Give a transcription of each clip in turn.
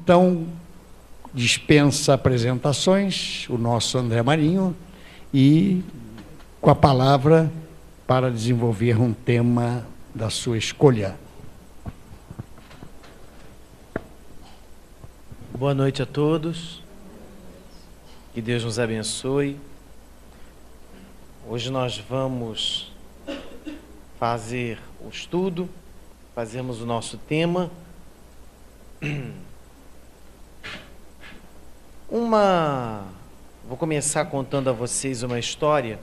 Então, dispensa apresentações, o nosso André Marinho, e com a palavra para desenvolver um tema da sua escolha. Boa noite a todos, que Deus nos abençoe. Hoje nós vamos fazer o estudo, fazemos o nosso tema. Vou começar contando a vocês uma história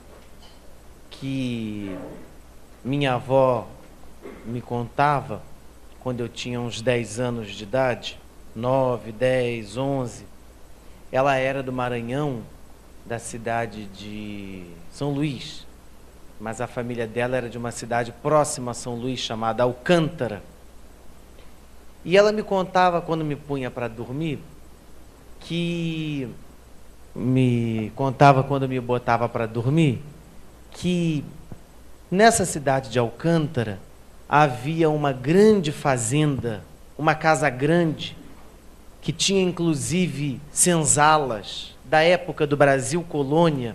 que minha avó me contava quando eu tinha uns 10 anos de idade, 9, 10, 11. Ela era do Maranhão, da cidade de São Luís, mas a família dela era de uma cidade próxima a São Luís, chamada Alcântara. E ela me contava, quando me punha para dormir, quando me botava para dormir, que nessa cidade de Alcântara havia uma grande fazenda, uma casa grande, que tinha inclusive senzalas da época do Brasil colônia.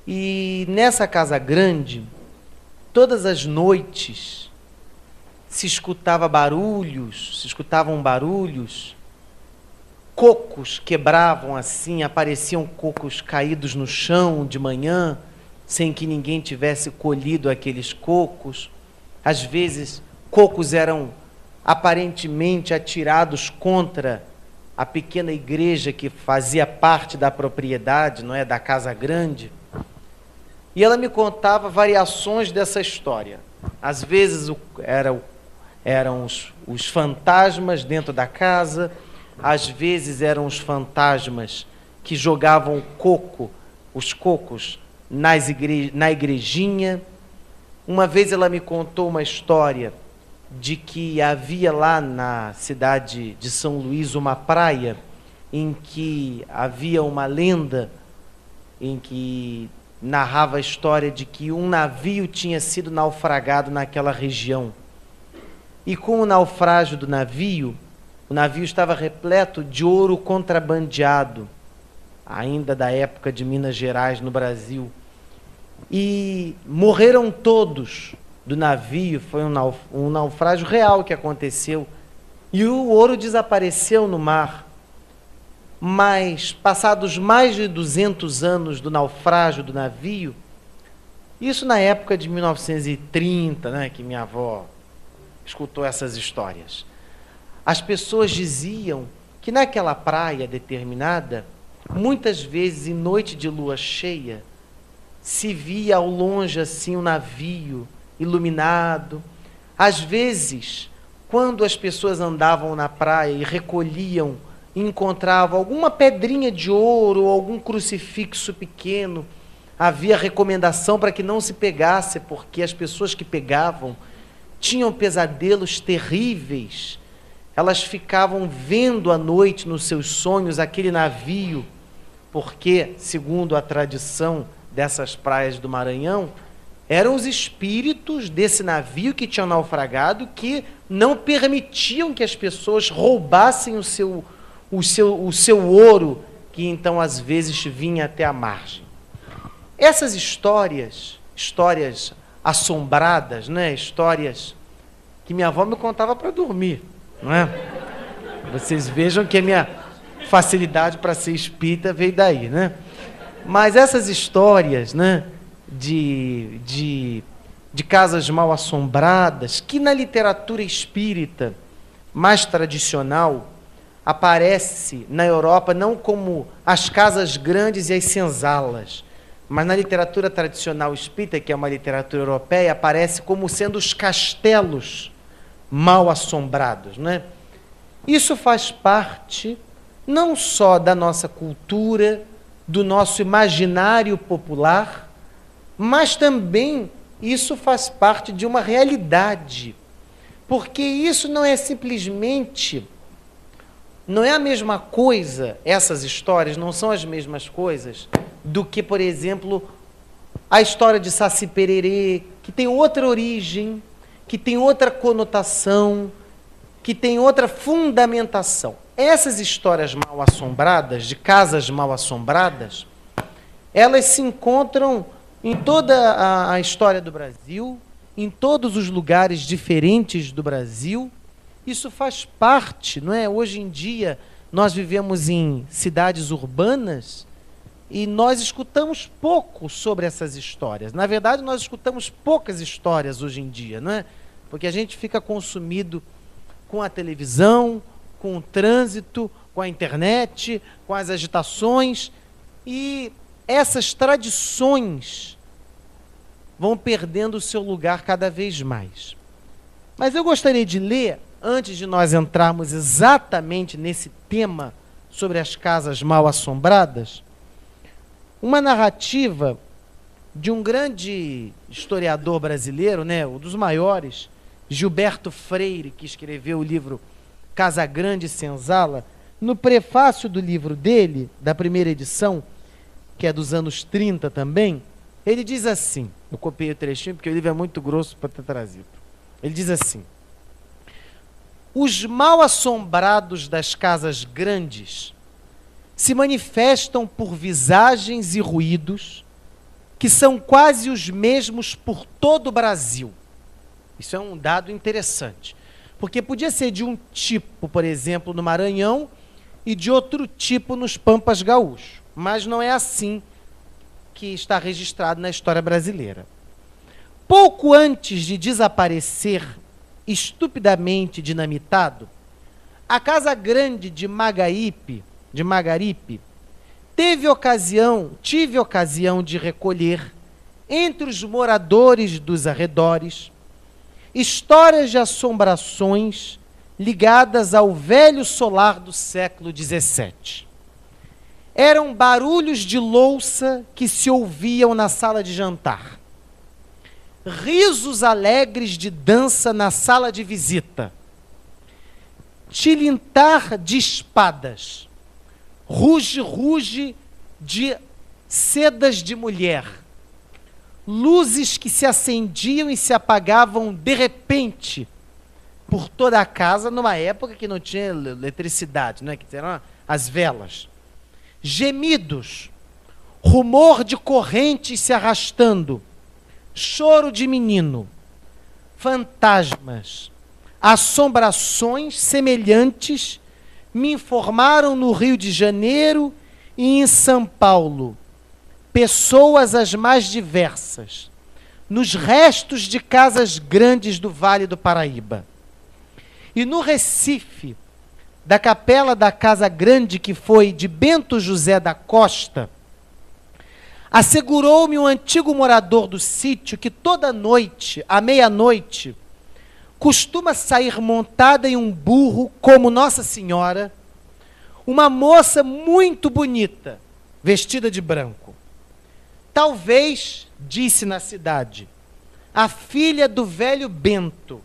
E nessa casa grande, todas as noites, se escutavam barulhos, cocos quebravam assim, apareciam cocos caídos no chão de manhã, sem que ninguém tivesse colhido aqueles cocos. Às vezes, cocos eram aparentemente atirados contra a pequena igreja que fazia parte da propriedade, não é, da casa grande. E ela me contava variações dessa história. Às vezes eram os fantasmas dentro da casa, às vezes eram os fantasmas que jogavam os cocos na igrejinha. Uma vez ela me contou uma história de que havia lá na cidade de São Luís uma praia em que havia uma lenda em que narrava a história de que um navio tinha sido naufragado naquela região. E com o naufrágio do navio, o navio estava repleto de ouro contrabandeado, ainda da época de Minas Gerais, no Brasil. E morreram todos do navio, foi um naufrágio real que aconteceu. E o ouro desapareceu no mar. Mas, passados mais de 200 anos do naufrágio do navio, isso na época de 1930, né, que minha avó escutou essas histórias, as pessoas diziam que naquela praia determinada, muitas vezes em noite de lua cheia, se via ao longe assim um navio iluminado. Às vezes, quando as pessoas andavam na praia e recolhiam, encontravam alguma pedrinha de ouro ou algum crucifixo pequeno, havia recomendação para que não se pegasse, porque as pessoas que pegavam tinham pesadelos terríveis. Elas ficavam vendo à noite nos seus sonhos aquele navio, porque, segundo a tradição dessas praias do Maranhão, eram os espíritos desse navio que tinham naufragado que não permitiam que as pessoas roubassem o seu ouro, que então às vezes vinha até a margem. Essas histórias assombradas, né? Histórias que minha avó me contava para dormir, não é? Vocês vejam que a minha facilidade para ser espírita veio daí, né? Mas essas histórias, né, de casas mal assombradas, que na literatura espírita mais tradicional aparece na Europa não como as casas grandes e as senzalas, mas na literatura tradicional espírita, que é uma literatura europeia, aparece como sendo os castelos mal assombrados, né? Isso faz parte não só da nossa cultura, do nosso imaginário popular, mas também isso faz parte de uma realidade, porque isso não é simplesmente, não é a mesma coisa, essas histórias não são as mesmas coisas do que, por exemplo, a história de Saci Pererê, que tem outra origem, que tem outra conotação, que tem outra fundamentação. Essas histórias mal assombradas, de casas mal assombradas, elas se encontram em toda a história do Brasil, em todos os lugares diferentes do Brasil. Isso faz parte, não é? Hoje em dia, nós vivemos em cidades urbanas e nós escutamos pouco sobre essas histórias. Na verdade, nós escutamos poucas histórias hoje em dia, não é? Porque a gente fica consumido com a televisão, com o trânsito, com a internet, com as agitações, e essas tradições vão perdendo o seu lugar cada vez mais. Mas eu gostaria de ler, antes de nós entrarmos exatamente nesse tema sobre as casas mal assombradas, uma narrativa de um grande historiador brasileiro, né, um dos maiores, Gilberto Freire, que escreveu o livro Casagrande e Senzala. No prefácio do livro dele, da primeira edição, que é dos anos 30 também, ele diz assim, eu copiei o trechinho porque o livro é muito grosso para ter trazido. Ele diz assim: os mal assombrados das casas grandes se manifestam por visagens e ruídos que são quase os mesmos por todo o Brasil. Isso é um dado interessante, porque podia ser de um tipo, por exemplo, no Maranhão, e de outro tipo nos Pampas Gaúchos, mas não é assim que está registrado na história brasileira. Pouco antes de desaparecer, estupidamente dinamitado, a Casa Grande de Magaripe, tive ocasião de recolher, entre os moradores dos arredores, histórias de assombrações ligadas ao velho solar do século XVII. Eram barulhos de louça que se ouviam na sala de jantar, risos alegres de dança na sala de visita, tilintar de espadas, ruge-ruge de sedas de mulher, luzes que se acendiam e se apagavam de repente por toda a casa, numa época que não tinha eletricidade, né? Que eram as velas. Gemidos, rumor de correntes se arrastando, choro de menino, fantasmas, assombrações semelhantes me informaram no Rio de Janeiro e em São Paulo, pessoas as mais diversas, nos restos de casas grandes do Vale do Paraíba. E no Recife, da capela da Casa Grande, que foi de Bento José da Costa, assegurou-me um antigo morador do sítio que toda noite, à meia-noite, costuma sair montada em um burro como Nossa Senhora, uma moça muito bonita, vestida de branco. Talvez, disse na cidade, a filha do velho Bento,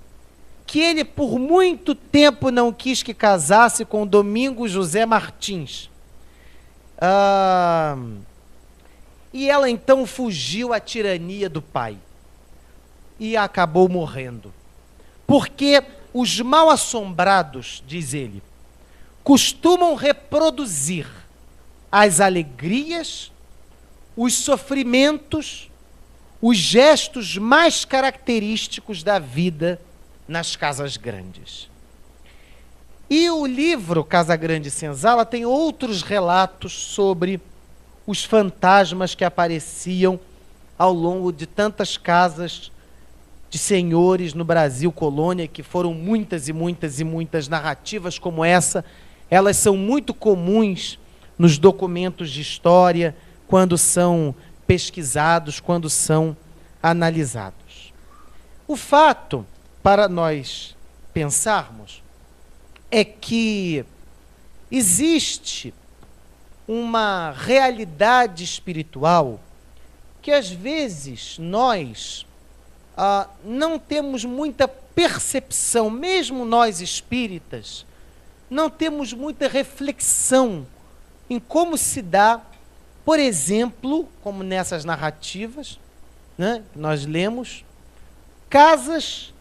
que ele por muito tempo não quis que casasse com Domingos José Martins. E ela então fugiu à tirania do pai e acabou morrendo. Porque os mal assombrados, diz ele, costumam reproduzir as alegrias, os sofrimentos, os gestos mais característicos da vida nas casas grandes. E o livro Casagrande e Senzala tem outros relatos sobre os fantasmas que apareciam ao longo de tantas casas de senhores no Brasil colônia, que foram muitas e muitas e muitas narrativas como essa. Elas são muito comuns nos documentos de história, quando são pesquisados, quando são analisados. O fato, para nós pensarmos, é que existe uma realidade espiritual que às vezes nós não temos muita percepção, mesmo nós espíritas, não temos muita reflexão em como se dá, por exemplo, como nessas narrativas, né, que nós lemos, casas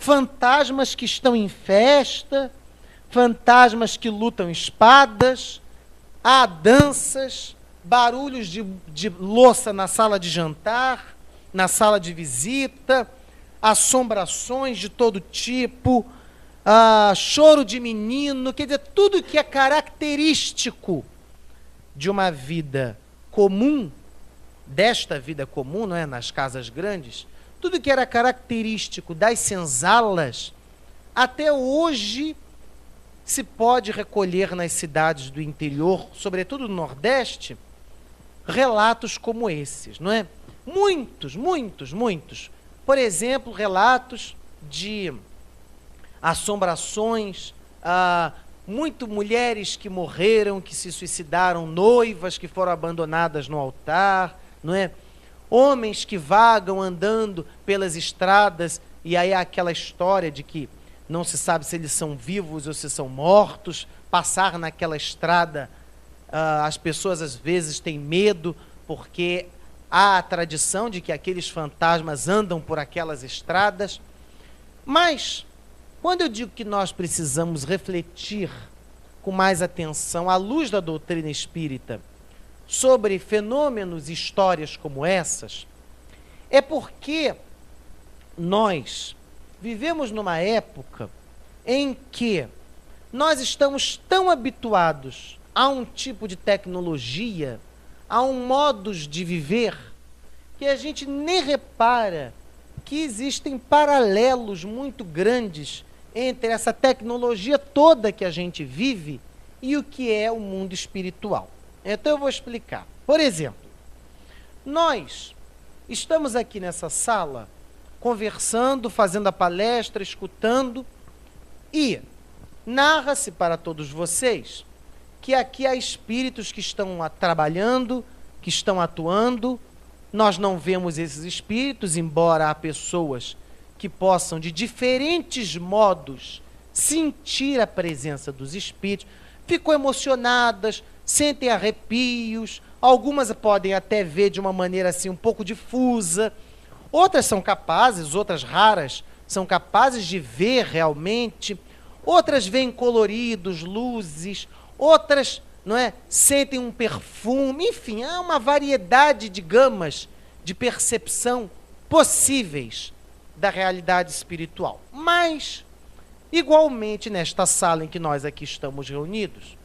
fantasmas que estão em festa, fantasmas que lutam espadas, há danças, barulhos de louça na sala de jantar, na sala de visita, assombrações de todo tipo, choro de menino, quer dizer, tudo que é característico de uma vida comum, desta vida comum, não é, nas casas grandes, tudo que era característico das senzalas, até hoje se pode recolher nas cidades do interior, sobretudo no Nordeste, relatos como esses, não é? Muitos, muitos, muitos. Por exemplo, relatos de assombrações, muito mulheres que morreram, que se suicidaram, noivas que foram abandonadas no altar, não é? Homens que vagam andando pelas estradas, e aí há aquela história de que não se sabe se eles são vivos ou se são mortos, passar naquela estrada, as pessoas às vezes têm medo, porque há a tradição de que aqueles fantasmas andam por aquelas estradas. Mas, quando eu digo que nós precisamos refletir com mais atenção, à luz da doutrina espírita, sobre fenômenos e histórias como essas, é porque nós vivemos numa época em que nós estamos tão habituados a um tipo de tecnologia, a um modus de viver, que a gente nem repara que existem paralelos muito grandes entre essa tecnologia toda que a gente vive e o que é o mundo espiritual. Então eu vou explicar. Por exemplo, nós estamos aqui nessa sala conversando, fazendo a palestra, escutando, e narra-se para todos vocês que aqui há espíritos que estão trabalhando, que estão atuando. Nós não vemos esses espíritos, embora há pessoas que possam, de diferentes modos, sentir a presença dos espíritos, ficam emocionadas, sentem arrepios, algumas podem até ver de uma maneira assim um pouco difusa, outras são capazes, outras raras, são capazes de ver realmente, outras veem coloridos, luzes, outras, não é, sentem um perfume, enfim, há uma variedade de gamas de percepção possíveis da realidade espiritual. Mas, igualmente, nesta sala em que nós aqui estamos reunidos,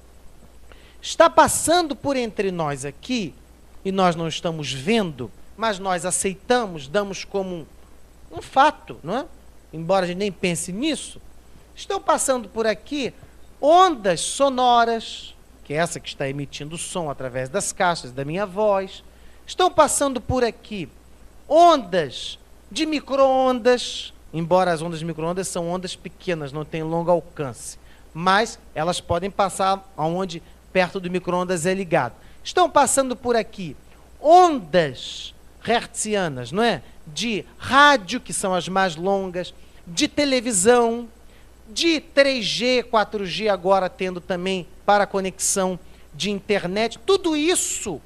está passando por entre nós aqui, e nós não estamos vendo, mas nós aceitamos, damos como um fato, não é? Embora a gente nem pense nisso, estão passando por aqui ondas sonoras, que é essa que está emitindo o som através das caixas da minha voz, estão passando por aqui ondas de micro-ondas, embora as ondas de micro-ondas são ondas pequenas, não têm longo alcance, mas elas podem passar aonde perto do micro-ondas é ligado. Estão passando por aqui ondas hertzianas, não é? De rádio, que são as mais longas, de televisão, de 3G, 4G, agora tendo também para conexão de internet. Tudo isso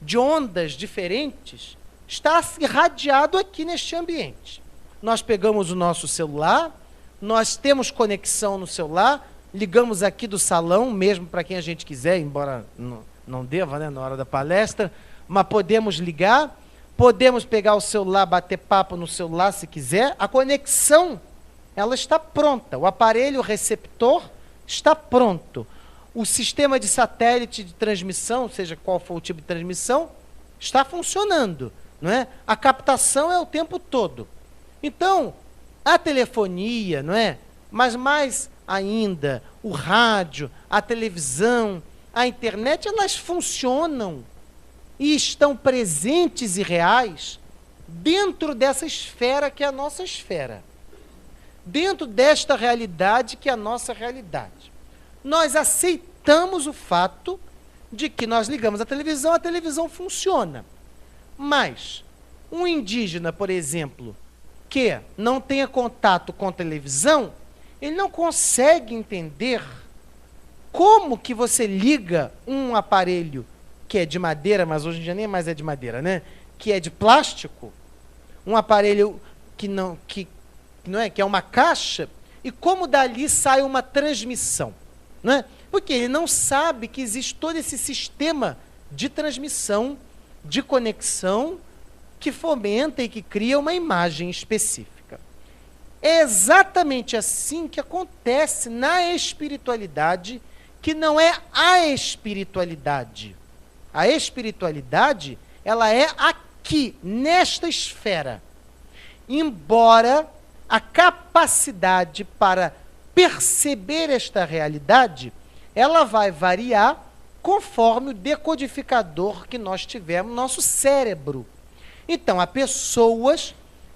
de ondas diferentes está irradiado aqui neste ambiente. Nós pegamos o nosso celular, nós temos conexão no celular, ligamos aqui do salão, mesmo para quem a gente quiser, embora não deva, né, na hora da palestra, mas podemos ligar, podemos pegar o celular, bater papo no celular se quiser. A conexão, ela está pronta, o aparelho receptor está pronto. O sistema de satélite de transmissão, seja qual for o tipo de transmissão, está funcionando, não é? A captação é o tempo todo. Então, a telefonia, não é? Mas mais ainda, o rádio, a televisão, a internet, elas funcionam e estão presentes e reais dentro dessa esfera que é a nossa esfera. Dentro desta realidade que é a nossa realidade. Nós aceitamos o fato de que nós ligamos a televisão funciona. Mas um indígena, por exemplo, que não tenha contato com televisão, ele não consegue entender como que você liga um aparelho que é de madeira, mas hoje em dia nem mais é de madeira, né? Que é de plástico, um aparelho que não é? Que é uma caixa, e como dali sai uma transmissão, não é? Porque ele não sabe que existe todo esse sistema de transmissão, de conexão, que fomenta e que cria uma imagem específica. É exatamente assim que acontece na espiritualidade, que não é a espiritualidade. A espiritualidade, ela é aqui, nesta esfera. Embora a capacidade para perceber esta realidade, ela vai variar conforme o decodificador que nós tivermos no nosso cérebro. Então, há pessoas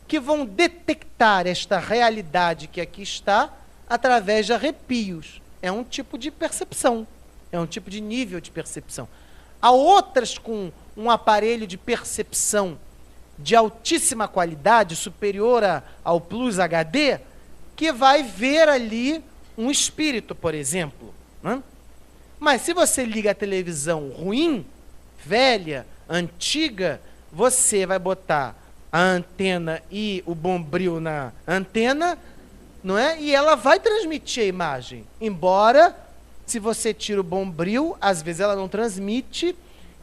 que vão detectar esta realidade que aqui está através de arrepios. É um tipo de percepção, é um tipo de nível de percepção. Há outras com um aparelho de percepção de altíssima qualidade, superior ao Plus HD, que vai ver ali um espírito, por exemplo, né? Mas se você liga a televisão ruim, velha, antiga, você vai botar a antena e o bombril na antena, não é? E ela vai transmitir a imagem. Embora, se você tira o bombril, às vezes ela não transmite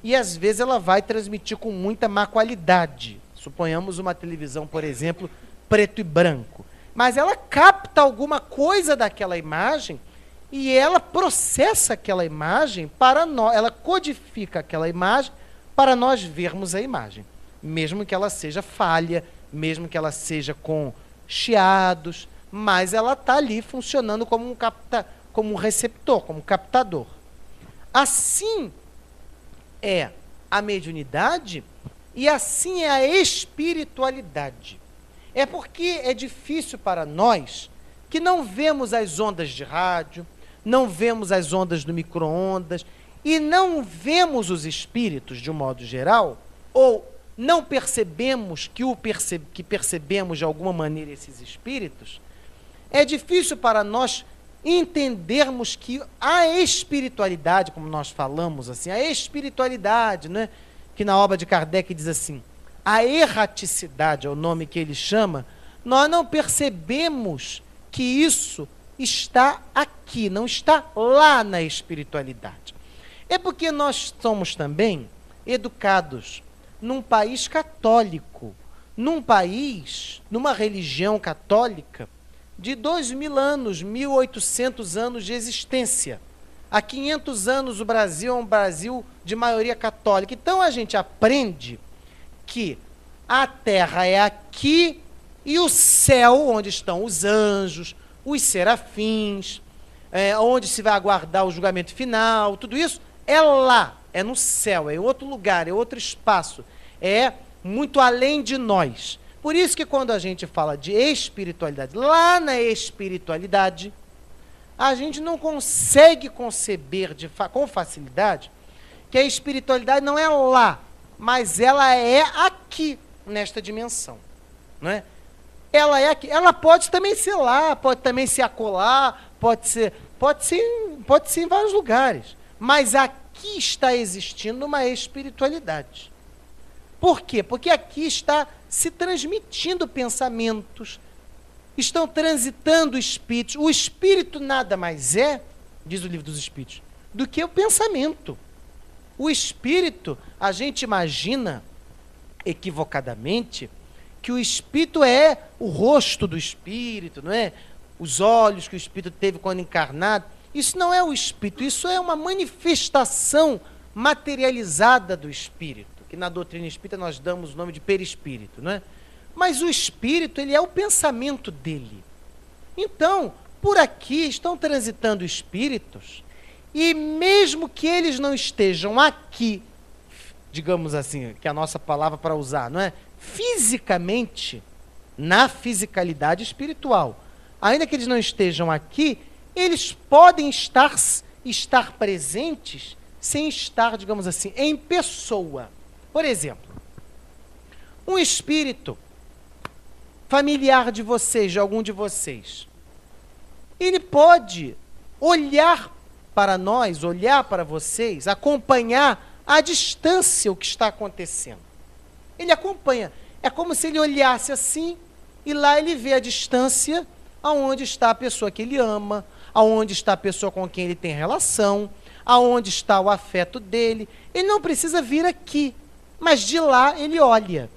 e às vezes ela vai transmitir com muita má qualidade. Suponhamos uma televisão, por exemplo, preto e branco. Mas ela capta alguma coisa daquela imagem e ela processa aquela imagem para nós, ela codifica aquela imagem para nós vermos a imagem. Mesmo que ela seja falha, mesmo que ela seja com chiados, mas ela está ali funcionando como um receptor, como um captador. Assim é a mediunidade e assim é a espiritualidade. É porque é difícil para nós que não vemos as ondas de rádio, não vemos as ondas do micro-ondas e não vemos os espíritos de um modo geral, ou não percebemos que percebemos de alguma maneira esses espíritos. É difícil para nós entendermos que a espiritualidade, como nós falamos assim, a espiritualidade, né, que na obra de Kardec diz assim, a erraticidade é o nome que ele chama, nós não percebemos que isso está aqui, não está lá na espiritualidade. É porque nós somos também educados num país católico, num país, numa religião católica de 2000 anos, 1800 anos de existência. Há 500 anos o Brasil é um Brasil de maioria católica. Então a gente aprende que a terra é aqui e o céu, onde estão os anjos, os serafins, onde se vai aguardar o julgamento final, tudo isso é lá, é no céu, é em outro lugar, é outro espaço, é muito além de nós. Por isso que quando a gente fala de espiritualidade, lá na espiritualidade, a gente não consegue conceber com facilidade que a espiritualidade não é lá, mas ela é aqui, nesta dimensão, não é? Ela é aqui, ela pode também ser lá, pode também ser acolá, pode ser em vários lugares, mas aqui está existindo uma espiritualidade. Por quê? Porque aqui está se transmitindo pensamentos, estão transitando espíritos. O espírito nada mais é, diz o Livro dos Espíritos, do que o pensamento. O espírito, a gente imagina, equivocadamente, que o espírito é o rosto do espírito, não é? Os olhos que o espírito teve quando encarnado. Isso não é o espírito, isso é uma manifestação materializada do espírito, que na doutrina espírita nós damos o nome de perispírito, não é? Mas o espírito, ele é o pensamento dele. Então, por aqui estão transitando espíritos, e mesmo que eles não estejam aqui, digamos assim, que é a nossa palavra para usar, não é? Fisicamente, na fisicalidade espiritual, ainda que eles não estejam aqui, eles podem estar presentes sem estar, digamos assim, em pessoa. Por exemplo, um espírito familiar de vocês, de algum de vocês, ele pode olhar para nós, olhar para vocês, acompanhar à distância o que está acontecendo. Ele acompanha. É como se ele olhasse assim E lá ele vê a distância aonde está a pessoa que ele ama, aonde está a pessoa com quem ele tem relação, aonde está o afeto dele. Ele não precisa vir aqui, mas de lá ele olha.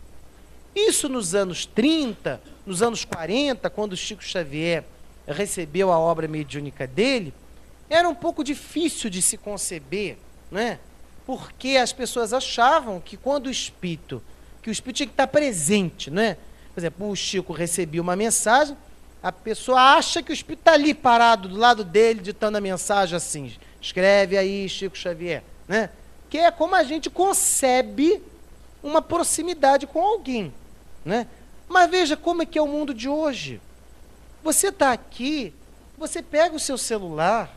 Isso nos anos 30, nos anos 40, quando Chico Xavier recebeu a obra mediúnica dele, era um pouco difícil de se conceber, né? Porque as pessoas achavam que quando o espírito tinha que estar presente, né? Por exemplo, o Chico recebia uma mensagem, a pessoa acha que o espírito está ali parado do lado dele, ditando a mensagem assim, escreve aí, Chico Xavier, né? Que é como a gente concebe uma proximidade com alguém, né? Mas veja como é que é o mundo de hoje. Você está aqui, você pega o seu celular,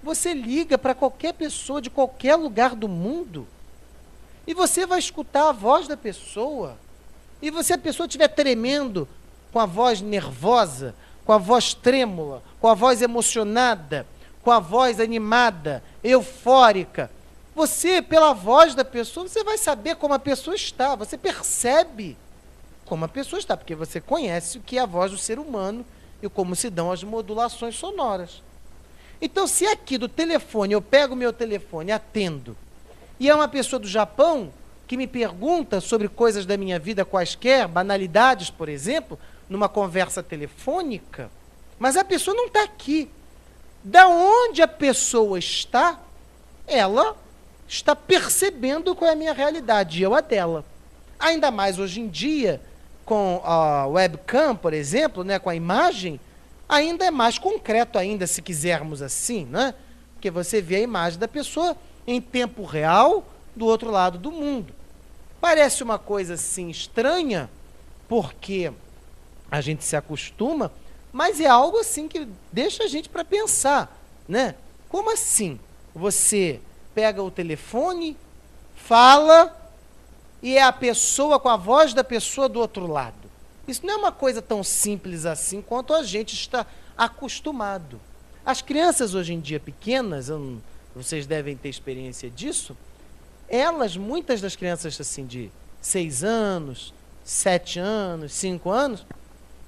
você liga para qualquer pessoa de qualquer lugar do mundo e você vai escutar a voz da pessoa. E se a pessoa estiver tremendo, com a voz nervosa, com a voz trêmula, com a voz emocionada, com a voz animada, eufórica, você, pela voz da pessoa, você vai saber como a pessoa está, você percebe como a pessoa está, porque você conhece o que é a voz do ser humano e como se dão as modulações sonoras. Então, se aqui do telefone, eu pego o meu telefone, atendo, e é uma pessoa do Japão que me pergunta sobre coisas da minha vida quaisquer, banalidades, por exemplo, numa conversa telefônica, mas a pessoa não está aqui. Da onde a pessoa está, ela está percebendo qual é a minha realidade, e eu a dela. Ainda mais hoje em dia, com a webcam, por exemplo, né, com a imagem, ainda é mais concreto ainda, se quisermos assim, né? Porque você vê a imagem da pessoa em tempo real do outro lado do mundo. Parece uma coisa assim estranha, porque a gente se acostuma, mas é algo assim que deixa a gente para pensar, né? Como assim? Você pega o telefone, fala, e é a pessoa com a voz da pessoa do outro lado. Isso não é uma coisa tão simples assim quanto a gente está acostumado. As crianças hoje em dia pequenas, vocês devem ter experiência disso, muitas das crianças assim de 6 anos, 7 anos, 5 anos,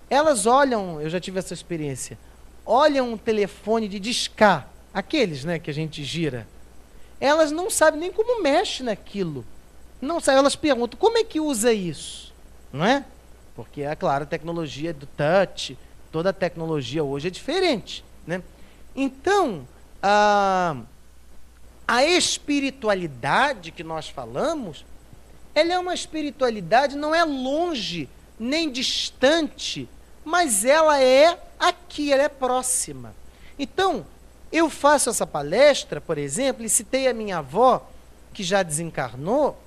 elas olham, eu já tive essa experiência, olham um telefone de discar, aqueles, né, que a gente gira, elas não sabem nem como mexe naquilo. Não sabem, elas perguntam, como é que usa isso? Não é? Porque, é claro, a tecnologia do touch, toda a tecnologia hoje é diferente, né? Então, a espiritualidade que nós falamos, ela é uma espiritualidade, não é longe, nem distante, mas ela é aqui, ela é próxima. Então, eu faço essa palestra, por exemplo, e citei a minha avó, que já desencarnou,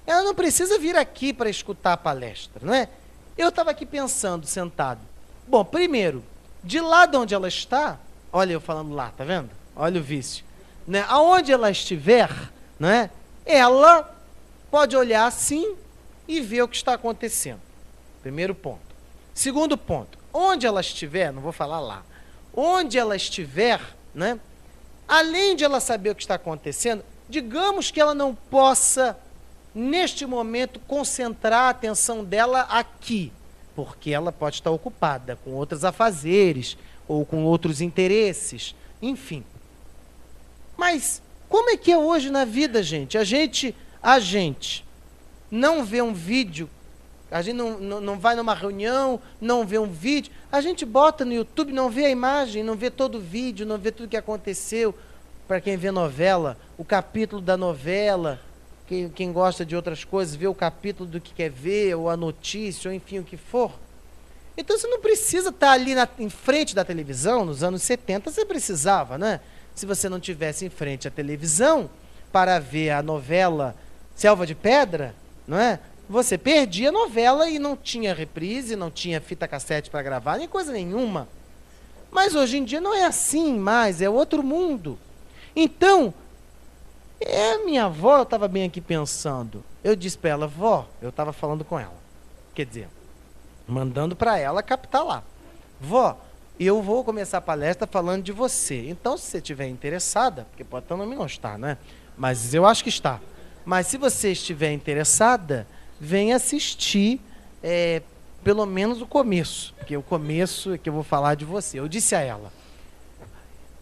ela não precisa vir aqui para escutar a palestra, não é? Eu estava aqui pensando, sentado. Bom, primeiro, de lá de onde ela está, olha eu falando lá, tá vendo? Olha o vício. Né? Aonde ela estiver, né? Ela pode olhar assim e ver o que está acontecendo. Primeiro ponto. Segundo ponto, onde ela estiver, não vou falar lá, onde ela estiver, né? Além de ela saber o que está acontecendo, digamos que ela não possa neste momento, concentrar a atenção dela aqui, porque ela pode estar ocupada com outros afazeres, ou com outros interesses, enfim. Mas, como é que é hoje na vida, gente? A gente não vê um vídeo, a gente não vai numa reunião, não vê um vídeo, a gente bota no YouTube, não vê a imagem, não vê todo o vídeo, não vê tudo o que aconteceu. Para quem vê novela, o capítulo da novela, quem gosta de outras coisas, vê o capítulo do que quer ver, ou a notícia, ou enfim, o que for. Então você não precisa estar ali em frente da televisão. Nos anos 70 você precisava, né? Se você não tivesse em frente à televisão para ver a novela Selva de Pedra, não é? Você perdia a novela e não tinha reprise, não tinha fita cassete para gravar, nem coisa nenhuma. Mas hoje em dia não é assim mais, é outro mundo. Então, minha avó, eu estava bem aqui pensando, eu disse para ela, vó, eu estava falando com ela, quer dizer, mandando para ela captar lá. Vó, eu vou começar a palestra falando de você. Então, se você estiver interessada, porque pode até não estar, né? Mas eu acho que está. Mas se você estiver interessada, venha assistir pelo menos o começo, porque o começo é que eu vou falar de você. Eu disse a ela,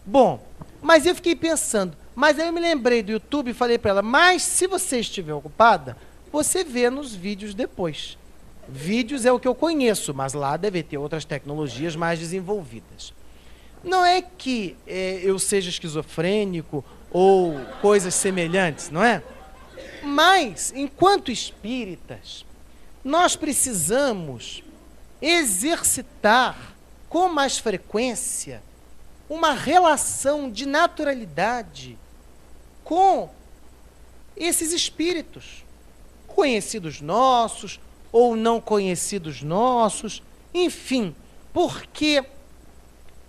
bom, mas eu fiquei pensando, mas aí eu me lembrei do YouTube e falei para ela, mas se você estiver ocupada, você vê nos vídeos depois. Vídeos é o que eu conheço, mas lá deve ter outras tecnologias mais desenvolvidas. Não é que eu seja esquizofrênico ou coisas semelhantes, não é? Mas, enquanto espíritas, nós precisamos exercitar com mais frequência uma relação de naturalidade com esses espíritos, conhecidos nossos ou não conhecidos nossos, enfim, porque,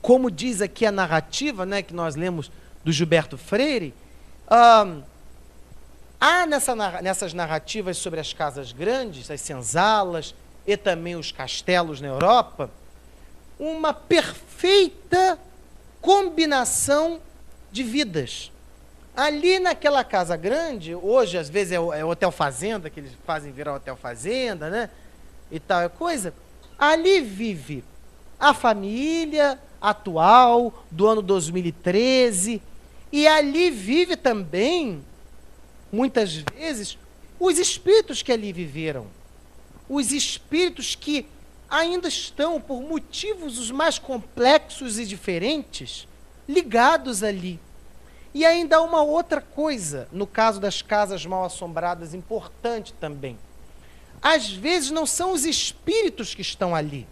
como diz aqui a narrativa, né, que nós lemos do Gilberto Freire, há nessas narrativas sobre as casas grandes, as senzalas e também os castelos na Europa, uma perfeita combinação de vidas. Ali naquela casa grande, hoje às vezes é hotel fazenda, que eles fazem virar hotel fazenda, né? E tal é coisa. Ali vive a família atual do ano 2013 e ali vive também, muitas vezes, os espíritos que ali viveram. Os espíritos que ainda estão, por motivos os mais complexos e diferentes, ligados ali. E ainda há uma outra coisa, no caso das casas mal assombradas, importante também. Às vezes não são os espíritos que estão ali.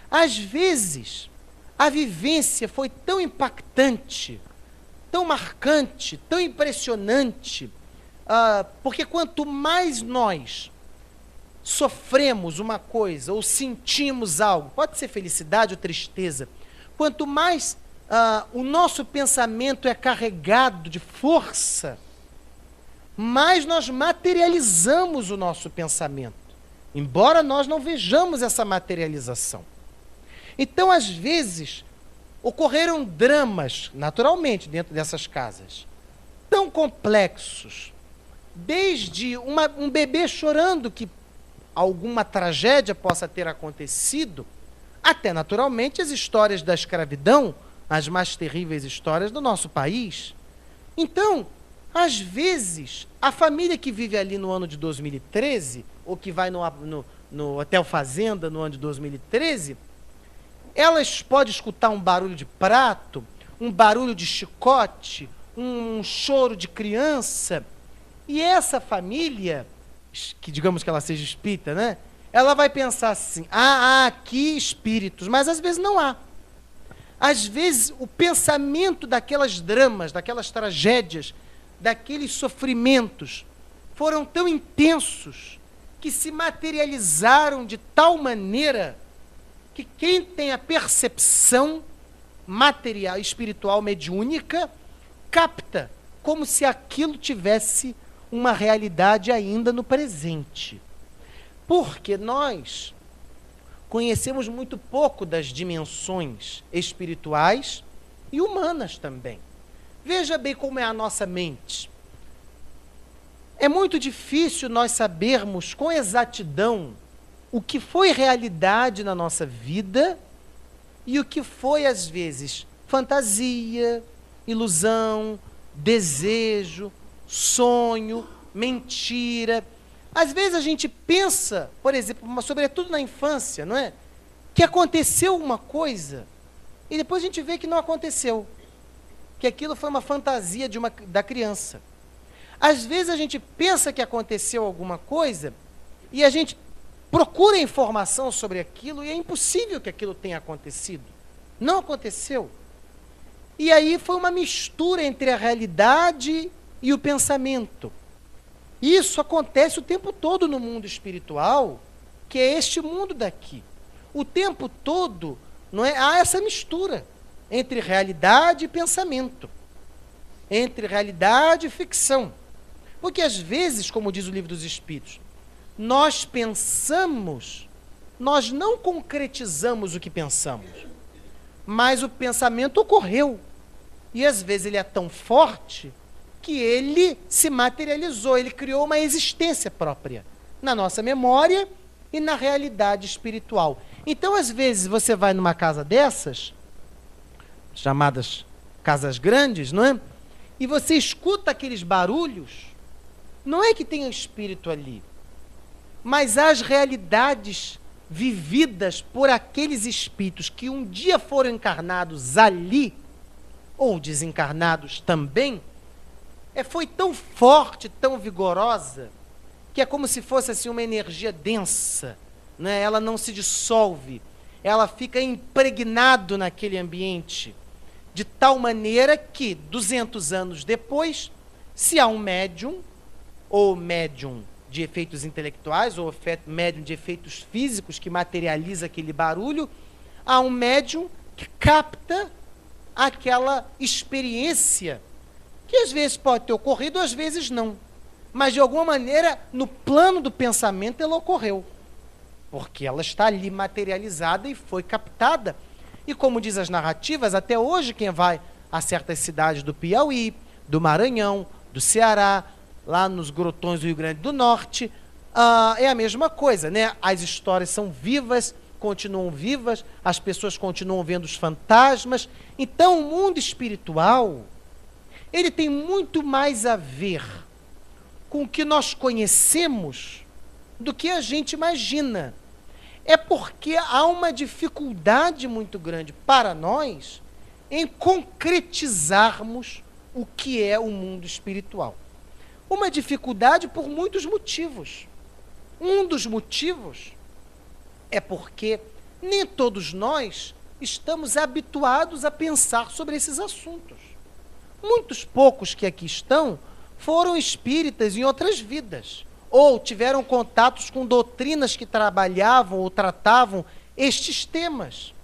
Às vezes, a vivência foi tão impactante, tão marcante, tão impressionante, porque quanto mais nós sofremos uma coisa ou sentimos algo, pode ser felicidade ou tristeza, quanto mais o nosso pensamento é carregado de força, mais nós materializamos o nosso pensamento, embora nós não vejamos essa materialização. Então, às vezes, ocorreram dramas, naturalmente, dentro dessas casas, tão complexos, desde um bebê chorando que alguma tragédia possa ter acontecido, até, naturalmente, as histórias da escravidão, as mais terríveis histórias do nosso país. Então, às vezes, a família que vive ali no ano de 2013, ou que vai no Hotel Fazenda no ano de 2013, elas podem escutar um barulho de prato, um barulho de chicote, um choro de criança, e essa família, que digamos que ela seja espírita, né? Ela vai pensar assim, há aqui espíritos, mas às vezes não há. Às vezes o pensamento daquelas dramas, daquelas tragédias, daqueles sofrimentos, foram tão intensos, que se materializaram de tal maneira, que quem tem a percepção material, espiritual, mediúnica, capta como se aquilo tivesse uma realidade ainda no presente. Porque nós conhecemos muito pouco das dimensões espirituais e humanas também. Veja bem como é a nossa mente. É muito difícil nós sabermos com exatidão o que foi realidade na nossa vida e o que foi, às vezes, fantasia, ilusão, desejo, sonho, mentira. Às vezes a gente pensa, por exemplo, sobretudo na infância, não é? Que aconteceu uma coisa e depois a gente vê que não aconteceu. Que aquilo foi uma fantasia da criança. Às vezes a gente pensa que aconteceu alguma coisa e a gente procura informação sobre aquilo e é impossível que aquilo tenha acontecido. Não aconteceu. E aí foi uma mistura entre a realidade e o pensamento. Isso acontece o tempo todo no mundo espiritual, que é este mundo daqui. O tempo todo, não é? Há essa mistura entre realidade e pensamento, entre realidade e ficção. Porque às vezes, como diz o Livro dos Espíritos, nós pensamos, nós não concretizamos o que pensamos, mas o pensamento ocorreu. E às vezes ele é tão forte que ele se materializou, ele criou uma existência própria na nossa memória e na realidade espiritual. Então, às vezes, você vai numa casa dessas, chamadas casas grandes, não é? E você escuta aqueles barulhos, não é que tenha espírito ali, mas as realidades vividas por aqueles espíritos que um dia foram encarnados ali, ou desencarnados também, foi tão forte, tão vigorosa, que é como se fosse assim uma energia densa, né? Ela não se dissolve, ela fica impregnado naquele ambiente, de tal maneira que 200 anos depois, se há um médium, ou médium de efeitos intelectuais, ou médium de efeitos físicos que materializa aquele barulho, há um médium que capta aquela experiência, que às vezes pode ter ocorrido, às vezes não. Mas, de alguma maneira, no plano do pensamento, ela ocorreu. Porque ela está ali materializada e foi captada. E como diz as narrativas, até hoje quem vai a certas cidades do Piauí, do Maranhão, do Ceará, lá nos grotões do Rio Grande do Norte, é a mesma coisa, né? As histórias são vivas, continuam vivas, as pessoas continuam vendo os fantasmas. Então, o mundo espiritual, ele tem muito mais a ver com o que nós conhecemos do que a gente imagina. É porque há uma dificuldade muito grande para nós em concretizarmos o que é o mundo espiritual. Uma dificuldade por muitos motivos. Um dos motivos é porque nem todos nós estamos habituados a pensar sobre esses assuntos. Muitos poucos que aqui estão foram espíritas em outras vidas, ou tiveram contatos com doutrinas que trabalhavam ou tratavam estes temas.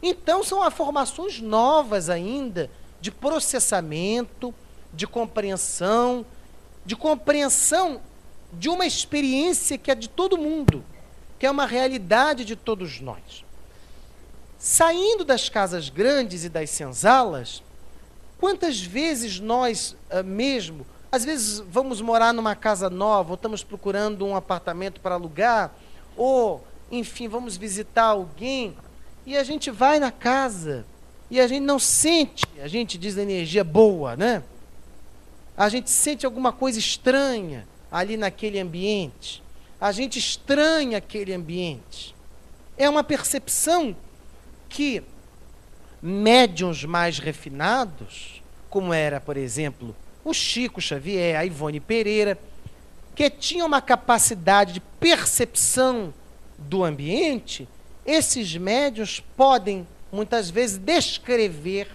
Então, são formações novas ainda, de processamento, de compreensão de uma experiência que é de todo mundo, que é uma realidade de todos nós. Saindo das casas grandes e das senzalas, quantas vezes nós mesmo, às vezes vamos morar numa casa nova, ou estamos procurando um apartamento para alugar, ou, enfim, vamos visitar alguém, e a gente vai na casa, e a gente não sente, a gente diz energia boa, né? A gente sente alguma coisa estranha ali naquele ambiente. A gente estranha aquele ambiente. É uma percepção que médiuns mais refinados, como era, por exemplo, o Chico Xavier, a Ivone Pereira, que tinham uma capacidade de percepção do ambiente, esses médiuns podem, muitas vezes, descrever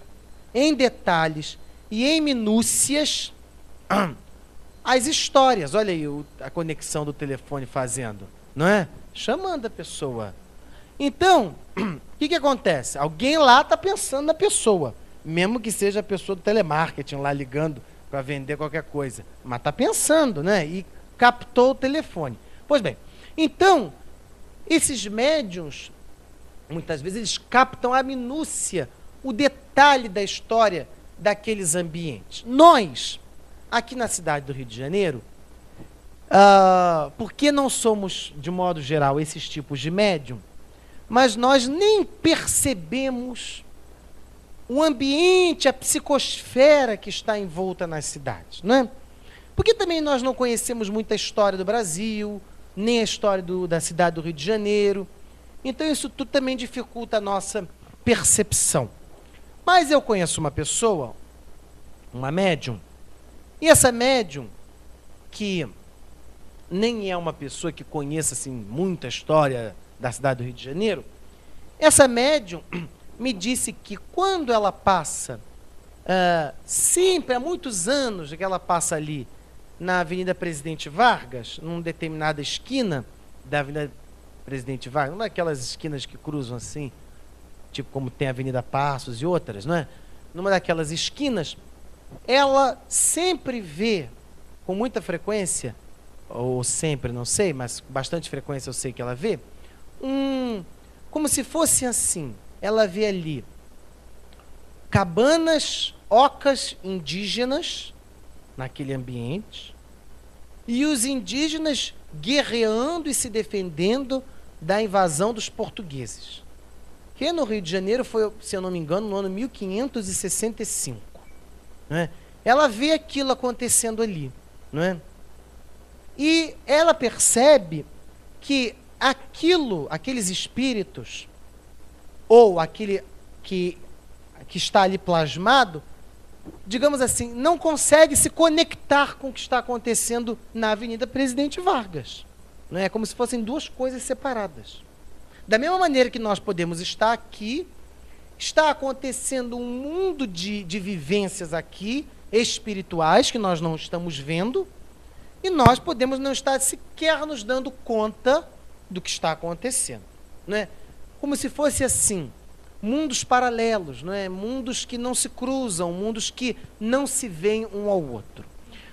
em detalhes e em minúcias as histórias. Olha aí a conexão do telefone fazendo, não é? Chamando a pessoa. Então, o que acontece? Alguém lá está pensando na pessoa, mesmo que seja a pessoa do telemarketing lá ligando para vender qualquer coisa, mas está pensando, né? E captou o telefone. Pois bem, então, esses médiuns, muitas vezes, eles captam a minúcia, o detalhe da história daqueles ambientes. Nós, aqui na cidade do Rio de Janeiro, porque não somos, de modo geral, esses tipos de médium, mas nós nem percebemos o ambiente, a psicosfera que está envolta nas cidades, não é? Porque também nós não conhecemos muito a história do Brasil, nem a história da cidade do Rio de Janeiro. Então isso tudo também dificulta a nossa percepção. Mas eu conheço uma pessoa, uma médium, e essa médium, que nem é uma pessoa que conheça assim, muita história da cidade do Rio de Janeiro, essa médium me disse que quando ela passa, sempre há muitos anos que ela passa ali na Avenida Presidente Vargas, numa determinada esquina da Avenida Presidente Vargas, uma daquelas esquinas que cruzam assim, tipo como tem a Avenida Passos e outras, não é? Numa daquelas esquinas, ela sempre vê, com muita frequência, ou sempre, não sei, mas com bastante frequência eu sei que ela vê, como se fosse assim, ela vê ali cabanas, ocas indígenas naquele ambiente, e os indígenas guerreando e se defendendo da invasão dos portugueses, que no Rio de Janeiro foi, se eu não me engano, no ano 1565. Não é? Ela vê aquilo acontecendo ali, não é? E ela percebe que aqueles espíritos, ou aquele que está ali plasmado, digamos assim, não consegue se conectar com o que está acontecendo na Avenida Presidente Vargas. Não é? Como se fossem duas coisas separadas. Da mesma maneira que nós podemos estar aqui, está acontecendo um mundo de vivências aqui, espirituais, que nós não estamos vendo, e nós podemos não estar sequer nos dando conta do que está acontecendo. Não é? Como se fosse assim, mundos paralelos, não é? Mundos que não se cruzam, mundos que não se veem um ao outro.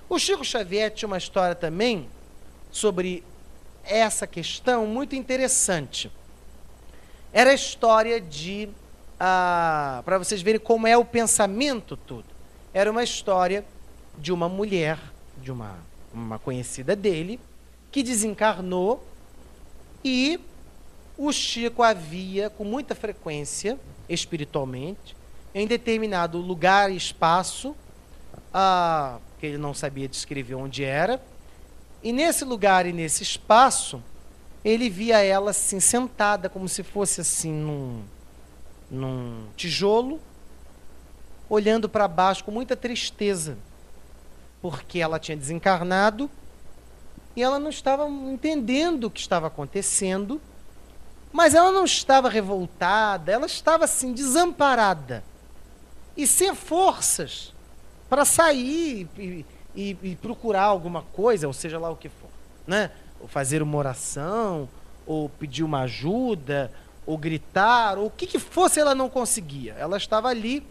O Chico Xavier tinha uma história também sobre essa questão muito interessante. Era a história de, para vocês verem como é o pensamento todo, era uma história de uma mulher, de uma conhecida dele, que desencarnou, e o Chico havia, com muita frequência, espiritualmente, em determinado lugar e espaço, que ele não sabia descrever onde era, e nesse lugar e nesse espaço, ele via ela assim, sentada, como se fosse assim, num tijolo, olhando para baixo com muita tristeza, porque ela tinha desencarnado, e ela não estava entendendo o que estava acontecendo, mas ela não estava revoltada, ela estava assim, desamparada, e sem forças para sair e procurar alguma coisa, ou seja lá o que for, né? Ou fazer uma oração, ou pedir uma ajuda, ou gritar, ou o que fosse, ela não conseguia. Ela estava ali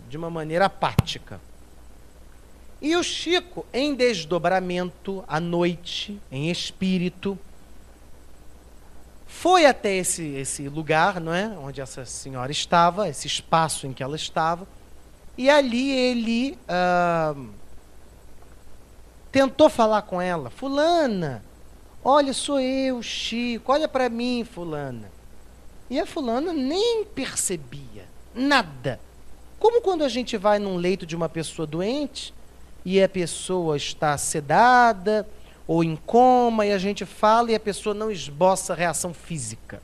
de uma maneira apática. E o Chico, em desdobramento, à noite, em espírito, foi até esse lugar, não é? Onde essa senhora estava, esse espaço em que ela estava, e ali ele tentou falar com ela. Fulana, olha, sou eu, Chico, olha para mim, fulana. E a fulana nem percebia nada. Como quando a gente vai num leito de uma pessoa doente e a pessoa está sedada ou em coma, e a gente fala e a pessoa não esboça reação física.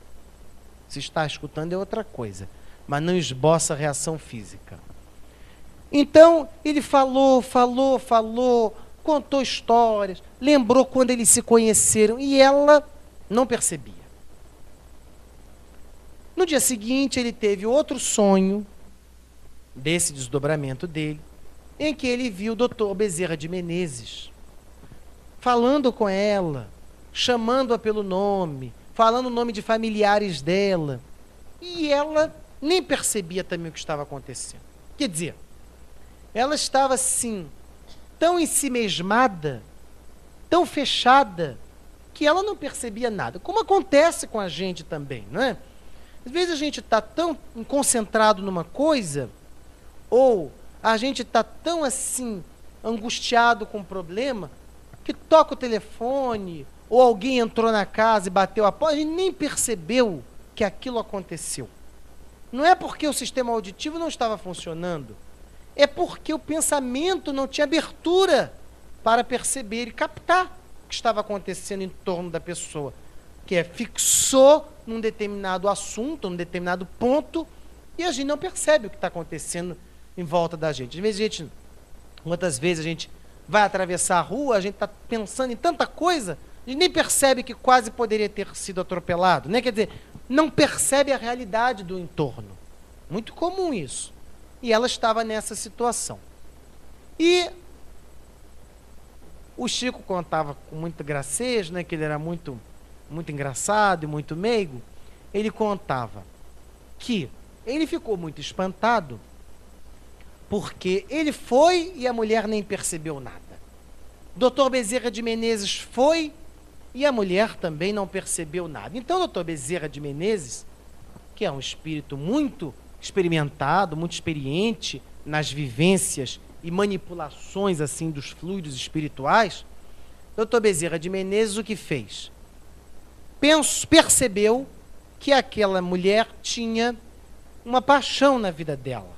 Se está escutando é outra coisa, mas não esboça reação física. Então, ele falou, contou histórias, lembrou quando eles se conheceram, e ela não percebia. No dia seguinte, ele teve outro sonho, desse desdobramento dele, em que ele viu o doutor Bezerra de Menezes, falando com ela, chamando-a pelo nome, falando o nome de familiares dela, e ela nem percebia também o que estava acontecendo. Quer dizer, ela estava assim, tão ensimesmada, tão fechada, que ela não percebia nada. Como acontece com a gente também, não é? Às vezes a gente está tão concentrado numa coisa, ou a gente está tão assim, angustiado com um problema, que toca o telefone, ou alguém entrou na casa e bateu a porta, a gente nem percebeu que aquilo aconteceu. Não é porque o sistema auditivo não estava funcionando, é porque o pensamento não tinha abertura para perceber e captar o que estava acontecendo em torno da pessoa, que fixou num determinado assunto, num determinado ponto, e a gente não percebe o que está acontecendo em volta da gente. Às vezes muitas vezes a gente vai atravessar a rua, a gente está pensando em tanta coisa, a gente nem percebe que quase poderia ter sido atropelado, né? Quer dizer, não percebe a realidade do entorno. Muito comum isso. E ela estava nessa situação. E o Chico contava com muito gracejo, né, que ele era muito engraçado e muito meigo. Ele contava que ele ficou muito espantado porque ele foi e a mulher nem percebeu nada. Dr. Bezerra de Menezes foi e a mulher também não percebeu nada. Então, o Dr. Bezerra de Menezes, que é um espírito muito experimentado, muito experiente nas vivências e manipulações assim dos fluidos espirituais, Dr. Bezerra de Menezes o que fez? percebeu que aquela mulher tinha uma paixão na vida dela.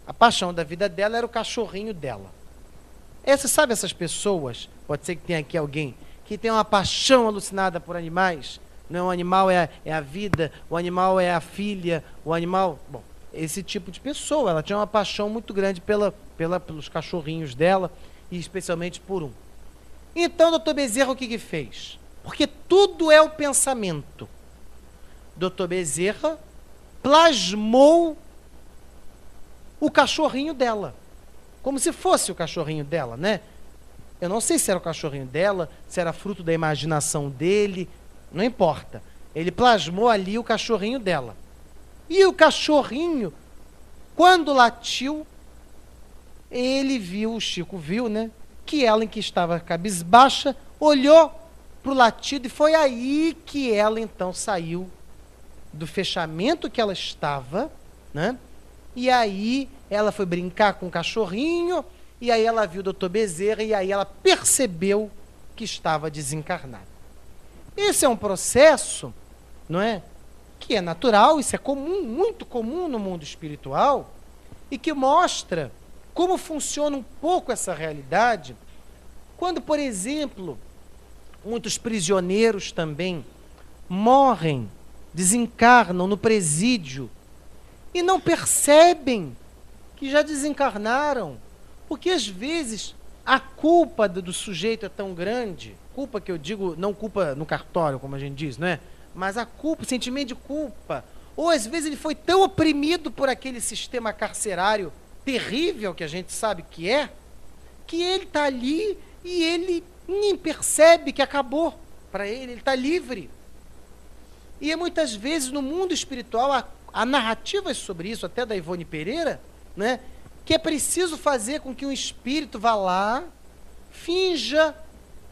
A paixão da vida dela era o cachorrinho dela. Você sabe essas pessoas, pode ser que tenha aqui alguém, que tem uma paixão alucinada por animais? Não, o animal é a vida, o animal é a filha, o animal... Bom, esse tipo de pessoa, ela tinha uma paixão muito grande pelos cachorrinhos dela, e especialmente por um. Então, doutor Bezerra, o que fez? Porque tudo é o pensamento. Doutor Bezerra plasmou o cachorrinho dela, como se fosse o cachorrinho dela, né? Eu não sei se era o cachorrinho dela, se era fruto da imaginação dele, não importa. Ele plasmou ali o cachorrinho dela. E o cachorrinho, quando latiu, ele viu, o Chico viu, né? Que ela, em que estava cabisbaixa, olhou para o latido, e foi aí que ela então saiu do fechamento que ela estava, né? E aí ela foi brincar com o cachorrinho, e aí ela viu o doutor Bezerra, e aí ela percebeu que estava desencarnada. Esse é um processo, não é? Que é natural, isso é comum, muito comum no mundo espiritual, e que mostra como funciona um pouco essa realidade, quando, por exemplo, muitos prisioneiros também morrem, desencarnam no presídio, e não percebem que já desencarnaram, porque às vezes a culpa do sujeito é tão grande, culpa que eu digo, não culpa no cartório, como a gente diz, não é? Mas a culpa, o sentimento de culpa, ou às vezes ele foi tão oprimido por aquele sistema carcerário terrível que a gente sabe que ele está ali e ele nem percebe que acabou para ele está livre. E muitas vezes no mundo espiritual há narrativas sobre isso, até da Ivone Pereira, né, que é preciso fazer com que um espírito vá lá, finja,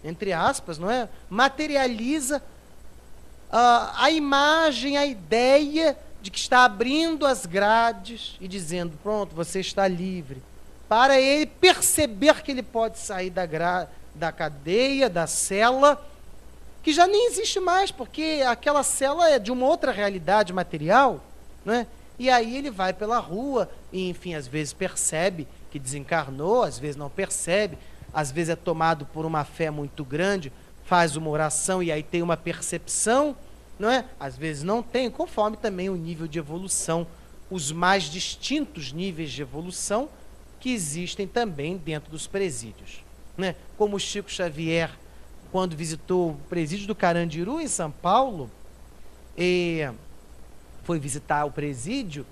entre aspas, não é? Materializa a imagem, a ideia de que está abrindo as grades e dizendo, pronto, você está livre. Para ele perceber que ele pode sair da cadeia, da cela, que já nem existe mais, porque aquela cela é de uma outra realidade material, né? E aí ele vai pela rua e, enfim, às vezes percebe que desencarnou, às vezes não percebe, às vezes é tomado por uma fé muito grande, faz uma oração e aí tem uma percepção, não é? Às vezes não tem, conforme também o nível de evolução, os mais distintos níveis de evolução que existem também dentro dos presídios, né? Como o Chico Xavier, quando visitou o presídio do Carandiru, em São Paulo, foi visitar o presídio,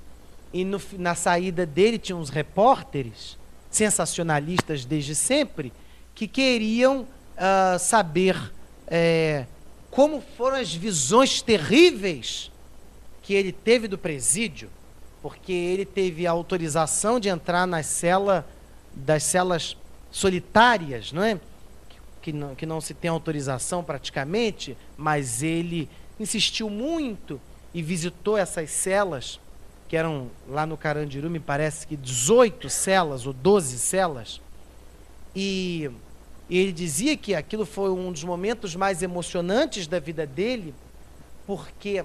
e na saída dele tinha uns repórteres, sensacionalistas desde sempre, que queriam saber como foram as visões terríveis que ele teve do presídio, porque ele teve a autorização de entrar das celas solitárias, não é? Que não se tem autorização praticamente, mas ele insistiu muito e visitou essas celas, que eram lá no Carandiru, me parece que 18 celas ou 12 celas, e ele dizia que aquilo foi um dos momentos mais emocionantes da vida dele, porque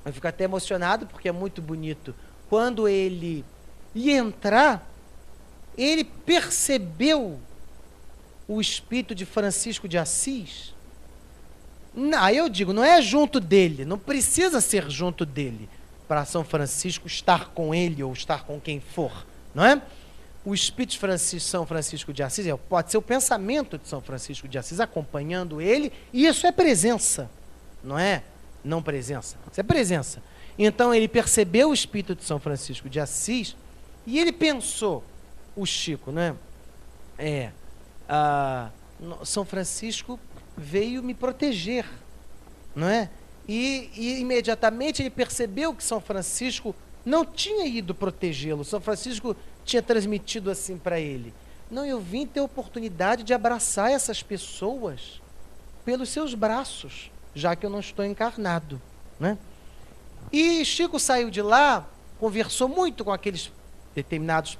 eu fico até emocionado porque é muito bonito, quando ele ia entrar, ele percebeu o espírito de Francisco de Assis. Aí eu digo, não é junto dele, não precisa ser junto dele, para São Francisco estar com ele ou estar com quem for, não é? O espírito de São Francisco de Assis pode ser o pensamento de São Francisco de Assis acompanhando ele, e isso é presença, não é? Não presença, isso é presença. Então ele percebeu o espírito de São Francisco de Assis e ele pensou, o Chico, né? São Francisco veio me proteger, não é? E imediatamente ele percebeu que São Francisco não tinha ido protegê-lo. São Francisco tinha transmitido assim para ele: não, eu vim ter a oportunidade de abraçar essas pessoas pelos seus braços, já que eu não estou encarnado, né? E Chico saiu de lá, conversou muito com aqueles determinados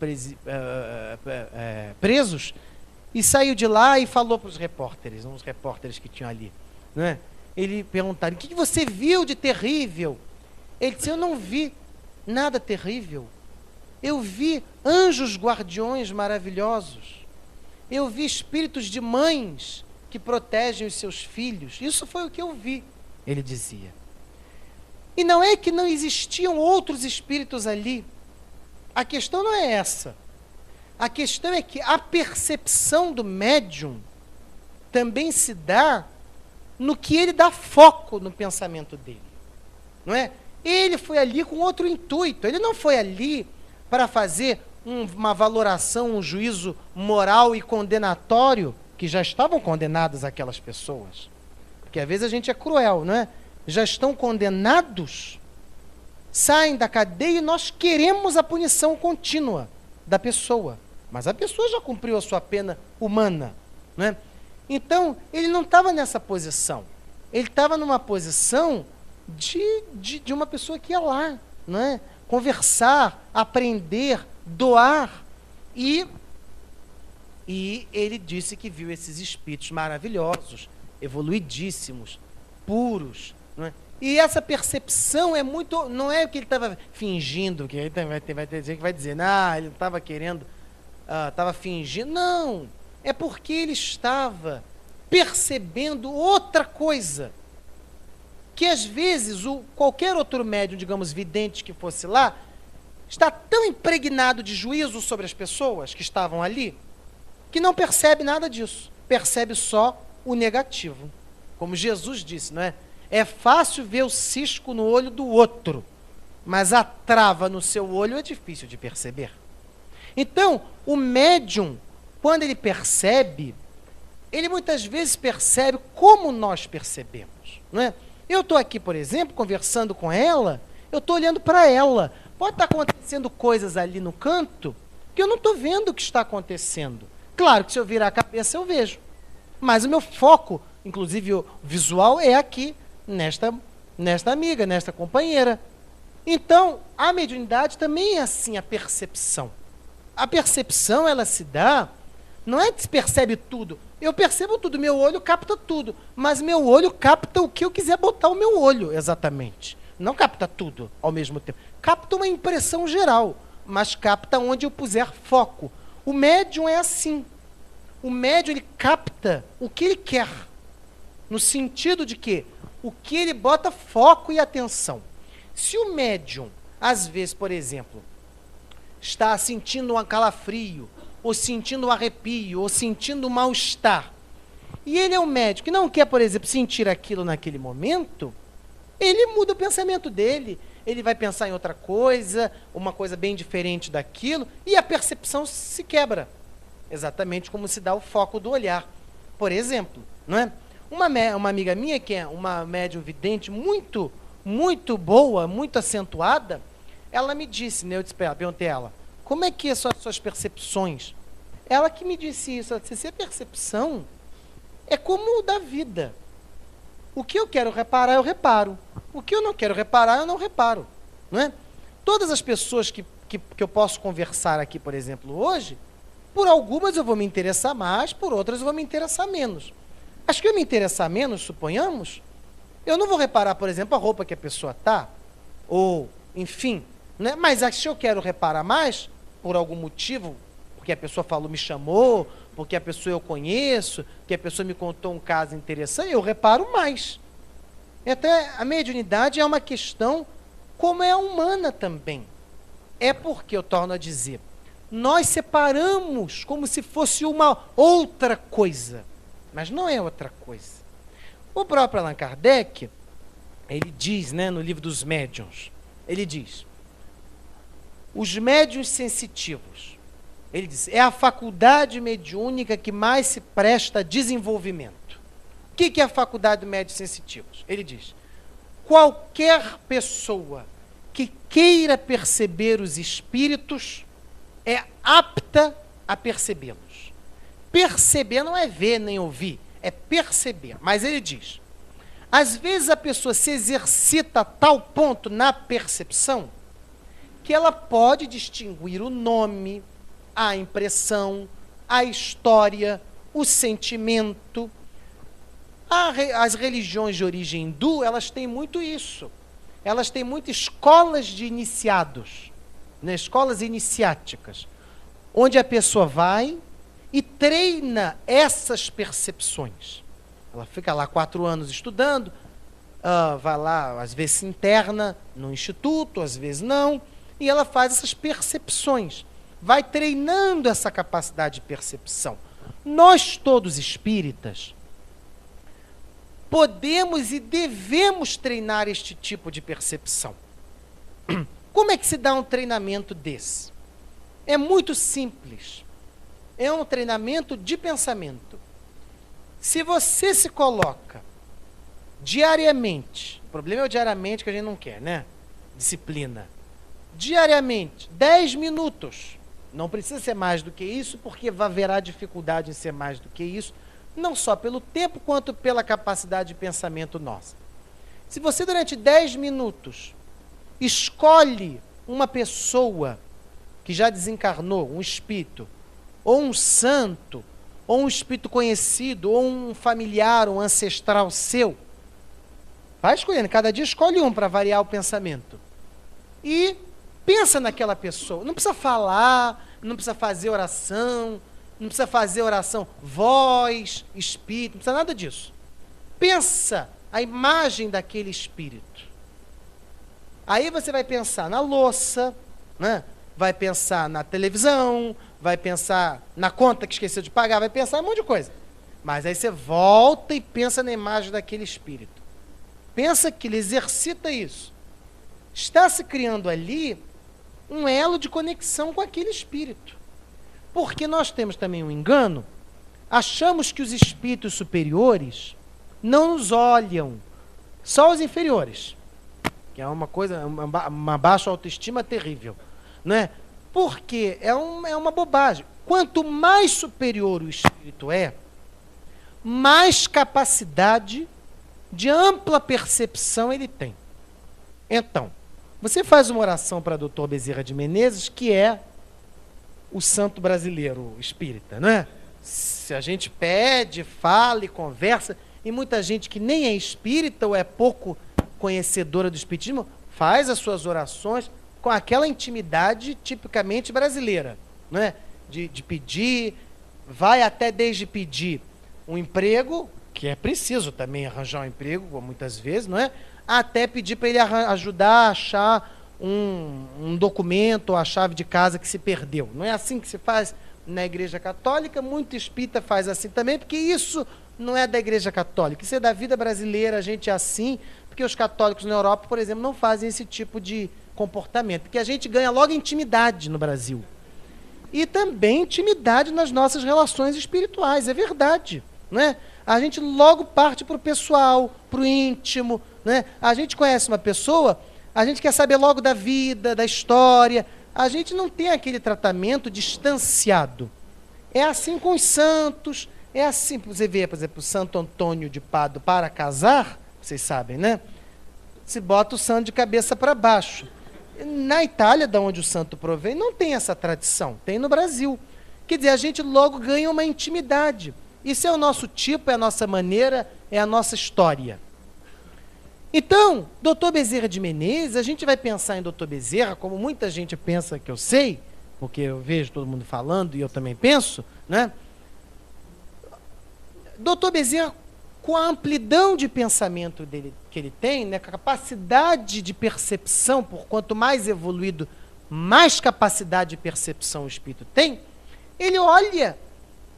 presos, e saiu de lá e falou para os repórteres, uns repórteres que tinham ali, não é? Ele perguntaram, o que você viu de terrível? Ele disse, eu não vi nada terrível. Eu vi anjos guardiões maravilhosos. Eu vi espíritos de mães que protegem os seus filhos. Isso foi o que eu vi, ele dizia. E não é que não existiam outros espíritos ali. A questão não é essa. A questão é que a percepção do médium também se dá no que ele dá foco no pensamento dele. Não é? Ele foi ali com outro intuito. Ele não foi ali para fazer uma valoração, um juízo moral e condenatório, que já estavam condenadas aquelas pessoas. Porque às vezes a gente é cruel, não é? Já estão condenados, saem da cadeia e nós queremos a punição contínua da pessoa. Mas a pessoa já cumpriu a sua pena humana, não é? Então, ele não estava nessa posição. Ele estava numa posição de uma pessoa que ia lá, não é? Conversar, aprender, doar. E ele disse que viu esses espíritos maravilhosos, evoluidíssimos, puros. Não é? E essa percepção é muito... Não é que ele estava fingindo, que aí vai dizer, não, ele não estava querendo, estava fingindo. Não, é porque ele estava percebendo outra coisa. Que às vezes qualquer outro médium, digamos, vidente que fosse lá, está tão impregnado de juízo sobre as pessoas que estavam ali, que não percebe nada disso. Percebe só o negativo. Como Jesus disse, não é? É fácil ver o cisco no olho do outro, mas a trava no seu olho é difícil de perceber. Então, o médium, quando ele percebe, ele muitas vezes percebe como nós percebemos, não é? Eu estou aqui, por exemplo, conversando com ela, eu estou olhando para ela. Pode estar acontecendo coisas ali no canto que eu não estou vendo o que está acontecendo. Claro que se eu virar a cabeça eu vejo. Mas o meu foco, inclusive o visual, é aqui, nesta amiga, nesta companheira. Então, a mediunidade também é assim, a percepção. A percepção, ela se dá, não é que se percebe tudo. Eu percebo tudo, meu olho capta tudo, mas meu olho capta o que eu quiser botar o meu olho, exatamente. Não capta tudo ao mesmo tempo. Capta uma impressão geral, mas capta onde eu puser foco. O médium é assim. O médium, ele capta o que ele quer, no sentido de que o que ele bota foco e atenção. Se o médium, às vezes, por exemplo, está sentindo um calafrio, ou sentindo um arrepio, ou sentindo um mal-estar, e ele é um médium que não quer, por exemplo, sentir aquilo naquele momento, ele muda o pensamento dele, ele vai pensar em outra coisa, uma coisa bem diferente daquilo, e a percepção se quebra. Exatamente como se dá o foco do olhar. Por exemplo, não é? Uma amiga minha, que é uma médium vidente muito, muito boa, muito acentuada, ela me disse, né, eu perguntei a ela, como é que são as suas percepções? Ela que me disse isso, ela disse, se a percepção é como o da vida. O que eu quero reparar, eu reparo. O que eu não quero reparar, eu não reparo. Não é? Todas as pessoas que eu posso conversar aqui, por exemplo, hoje, por algumas eu vou me interessar mais, por outras eu vou me interessar menos. As que eu me interessar menos, suponhamos, eu não vou reparar, por exemplo, a roupa que a pessoa está, ou, enfim, né? Mas as que eu quero reparar mais, por algum motivo, porque a pessoa falou, me chamou, porque a pessoa eu conheço, que a pessoa me contou um caso interessante, eu reparo mais. E até a mediunidade é uma questão como é a humana também. É porque, eu torno a dizer, nós separamos como se fosse uma outra coisa, mas não é outra coisa. O próprio Allan Kardec, ele diz, né, no livro dos médiuns, ele diz, os médiuns sensitivos, ele diz, é a faculdade mediúnica que mais se presta a desenvolvimento. O que é a faculdade dos médiuns sensitivos? Ele diz, qualquer pessoa que queira perceber os espíritos é apta a percebê-los. Perceber não é ver nem ouvir, é perceber. Mas ele diz, às vezes a pessoa se exercita a tal ponto na percepção que ela pode distinguir o nome, a impressão, a história, o sentimento. As religiões de origem hindu, elas têm muito isso. Elas têm muitas escolas de iniciados, né? Escolas iniciáticas, onde a pessoa vai e treina essas percepções. Ela fica lá 4 anos estudando, vai lá, às vezes se interna no instituto, às vezes não, e ela faz essas percepções, vai treinando essa capacidade de percepção. Nós todos espíritas podemos e devemos treinar este tipo de percepção. Como é que se dá um treinamento desse? É muito simples. É um treinamento de pensamento. Se você se coloca diariamente, o problema é o diariamente que a gente não quer, né? Disciplina. Diariamente, 10 minutos. Não precisa ser mais do que isso, porque haverá dificuldade em ser mais do que isso, não só pelo tempo, quanto pela capacidade de pensamento nossa. Se você, durante 10 minutos, escolhe uma pessoa que já desencarnou, um espírito, ou um santo, ou um espírito conhecido, ou um familiar, um ancestral seu, vai escolhendo, cada dia escolhe um para variar o pensamento. E pensa naquela pessoa. Não precisa falar, não precisa fazer oração, não precisa fazer oração voz, espírito, não precisa nada disso. Pensa a imagem daquele espírito. Aí você vai pensar na louça, né? Vai pensar na televisão, vai pensar na conta que esqueceu de pagar, vai pensar em um monte de coisa. Mas aí você volta e pensa na imagem daquele espírito. Pensa que ele exercita isso. Está se criando ali um elo de conexão com aquele espírito. Porque nós temos também um engano, achamos que os espíritos superiores não nos olham, só os inferiores, que é uma coisa, uma baixa autoestima terrível, não é? Porque é uma bobagem. Quanto mais superior o espírito é, mais capacidade de ampla percepção ele tem. Então, você faz uma oração para Dr. Bezerra de Menezes, que é o santo brasileiro espírita, não é? Se a gente pede, fala e conversa, e muita gente que nem é espírita ou é pouco conhecedora do espiritismo, faz as suas orações com aquela intimidade tipicamente brasileira, não é? De pedir, vai até desde pedir um emprego, que é preciso também arranjar um emprego, muitas vezes, não é? Até pedir para ele ajudar a achar um documento ou a chave de casa que se perdeu. Não é assim que se faz na Igreja Católica? Muito espírita faz assim também, porque isso não é da Igreja Católica, isso é da vida brasileira, a gente é assim, porque os católicos na Europa, por exemplo, não fazem esse tipo de comportamento, porque a gente ganha logo intimidade no Brasil. E também intimidade nas nossas relações espirituais, é verdade, não é? A gente logo parte para o pessoal, para o íntimo, né? A gente conhece uma pessoa, a gente quer saber logo da vida, da história, a gente não tem aquele tratamento distanciado. É assim com os santos, é assim, você vê, por exemplo, o Santo Antônio de Pádua para casar, vocês sabem, né? Se bota o santo de cabeça para baixo. Na Itália, da onde o santo provém, não tem essa tradição, tem no Brasil. Quer dizer, a gente logo ganha uma intimidade. Isso é o nosso tipo, é a nossa maneira, é a nossa história. Então, Dr. Bezerra de Menezes, a gente vai pensar em Dr. Bezerra, como muita gente pensa que eu sei, porque eu vejo todo mundo falando e eu também penso, né? Dr. Bezerra, com a amplidão de pensamento dele, que ele tem, né, com a capacidade de percepção, por quanto mais evoluído, mais capacidade de percepção o espírito tem, ele olha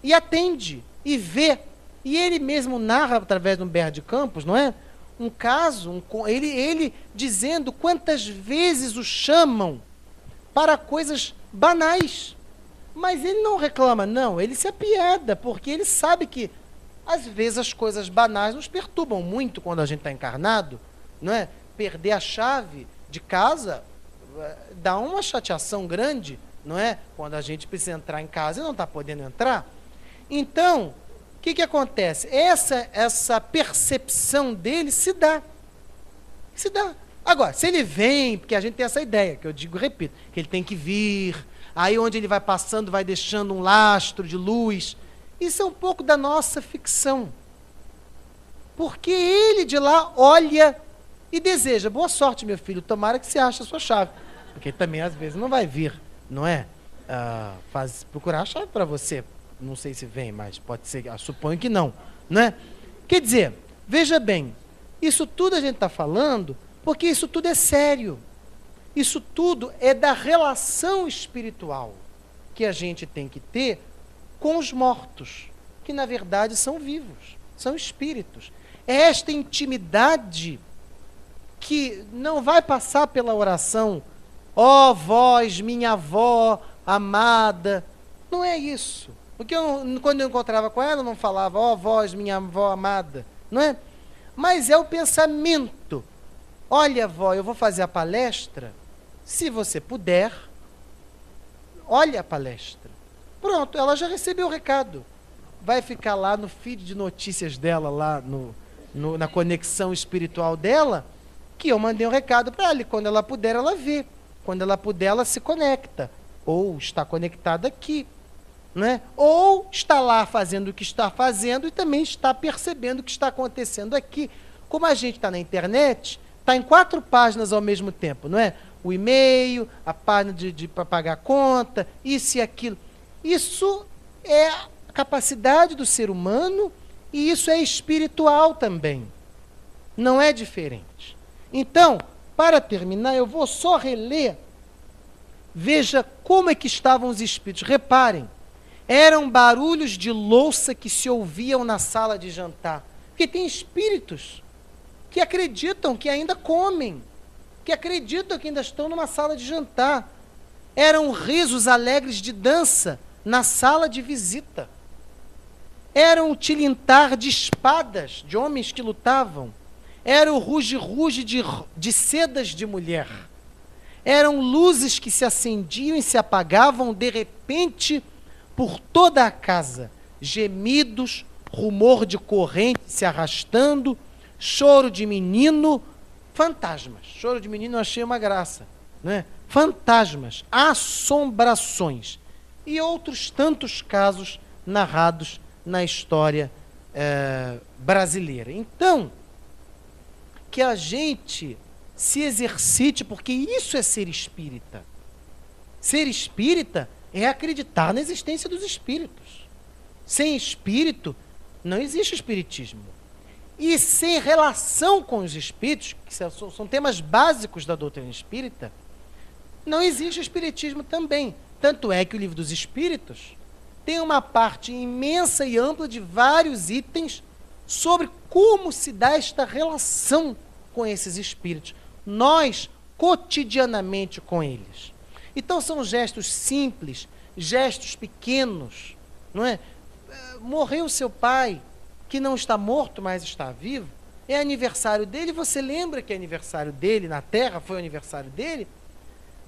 e atende e vê. E ele mesmo narra, através do Humberto de Campos, não é? Um caso, ele dizendo quantas vezes o chamam para coisas banais. Mas ele não reclama, não, ele se apieda, porque ele sabe que, às vezes, as coisas banais nos perturbam muito quando a gente está encarnado, não é? Perder a chave de casa dá uma chateação grande, não é? Quando a gente precisa entrar em casa e não está podendo entrar. Então, o que acontece? Essa percepção dele se dá. Se dá. Agora, se ele vem, porque a gente tem essa ideia, que eu digo, repito, que ele tem que vir, aí onde ele vai passando, vai deixando um lastro de luz. Isso é um pouco da nossa ficção. porque ele de lá olha e deseja, boa sorte, meu filho, tomara que você ache a sua chave. Porque também, às vezes, não vai vir, não é? Procurar a chave para você. Não sei se vem, mas pode ser, suponho que não, não é? Quer dizer, veja bem, isso tudo a gente está falando porque isso tudo é sério. Isso tudo é da relação espiritual que a gente tem que ter com os mortos, que na verdade são vivos, são espíritos. É esta intimidade que não vai passar pela oração, ó vós, minha avó amada. Não é isso. Porque quando eu encontrava com ela, eu não falava, ó vós, minha avó amada. Não é? Mas é o pensamento. Olha, avó, eu vou fazer a palestra. Se você puder, olha a palestra. Pronto, ela já recebeu o recado. Vai ficar lá no feed de notícias dela, lá na conexão espiritual dela, que eu mandei um recado para ela. E quando ela puder, ela vê. Quando ela puder, ela se conecta. Ou está conectada aqui. Né? Ou está lá fazendo o que está fazendo e também está percebendo o que está acontecendo aqui. Como a gente está na internet, está em 4 páginas ao mesmo tempo, não é? O e-mail, a página para pagar a conta, isso e aquilo. Isso é a capacidade do ser humano e isso é espiritual também. Não é diferente. Então, para terminar, eu vou só reler. Veja como é que estavam os espíritos. Reparem. Eram barulhos de louça que se ouviam na sala de jantar. Porque tem espíritos que acreditam que ainda comem, que acreditam que ainda estão numa sala de jantar. Eram risos alegres de dança na sala de visita. Era um tilintar de espadas de homens que lutavam. Era o ruge-ruge de sedas de mulher. Eram luzes que se acendiam e se apagavam de repente por toda a casa, gemidos, rumor de corrente se arrastando, choro de menino, fantasmas. Choro de menino eu achei uma graça, né? Fantasmas, assombrações e outros tantos casos narrados na história brasileira. Então, que a gente se exercite, porque isso é ser espírita. Ser espírita é acreditar na existência dos espíritos. Sem espírito, não existe espiritismo. E sem relação com os espíritos, que são temas básicos da doutrina espírita, não existe espiritismo também. Tanto é que o Livro dos Espíritos tem uma parte imensa e ampla de vários itens sobre como se dá esta relação com esses espíritos. Nós, cotidianamente com eles. Então são gestos simples, gestos pequenos, não é? Morreu seu pai, que não está morto, mas está vivo, é aniversário dele, você lembra que é aniversário dele na Terra, foi o aniversário dele?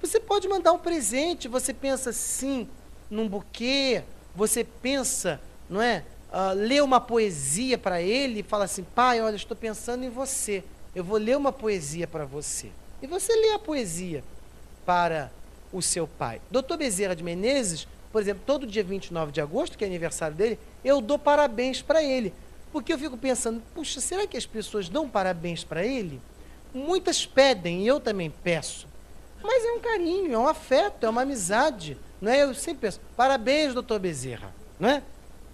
Você pode mandar um presente, você pensa assim, num buquê, você pensa, não é? Lê uma poesia para ele e fala assim, pai, olha, estou pensando em você, eu vou ler uma poesia para você. E você lê a poesia para o seu pai. Dr. Bezerra de Menezes, por exemplo, todo dia 29 de agosto, que é aniversário dele, eu dou parabéns para ele. Porque eu fico pensando, puxa, será que as pessoas dão parabéns para ele? Muitas pedem, e eu também peço. Mas é um carinho, é um afeto, é uma amizade. Não é? Eu sempre penso, parabéns, doutor Bezerra, não é?